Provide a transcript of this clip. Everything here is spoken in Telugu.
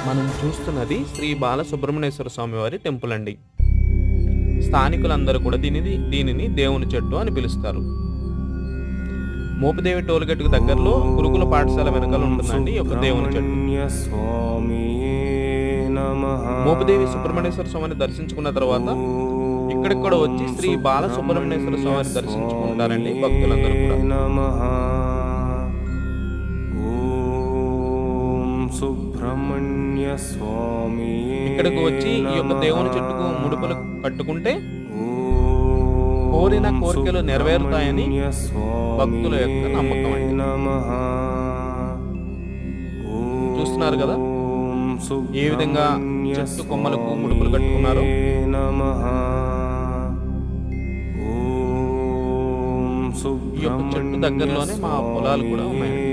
మనం చూస్తున్నది శ్రీ బాలసుబ్రహ్మణ్యేశ్వర స్వామి వారి టెంపుల్ అండి. స్థానికులందరూ కూడా దీనిని దేవుని చెట్టు అని పిలుస్తారు. మోపిదేవి టోల్గేట్‌కు దగ్గరలో గురుకుల పాఠశాల వెనకాల ఉంటుందండి ఈ యొక్క దేవుని చెట్టు. మోపిదేవి సుబ్రహ్మణ్యేశ్వర స్వామిని దర్శించుకున్న తర్వాత ఇక్కడికి కూడా వచ్చి శ్రీ బాలసుబ్రహ్మణ్యేశ్వర స్వామిని దర్శించుకుంటారండి భక్తులందరూ కూడా. ఇక్కడికి వచ్చి ఈ యొక్క దేవుని చెట్టుకు ముడుపులు కట్టుకుంటే కోరిన కోరికలు నెరవేరుతాయని భక్తుల యొక్క నమ్మకం అండి. చూస్తున్నారు కదా ఏ విధంగా చెట్టు కొమ్మలకు ముడుపులు కట్టుకున్నారు. ఈ యొక్క చెట్టు దగ్గరలోనే మా పొలాలు కూడా ఉన్నాయండి.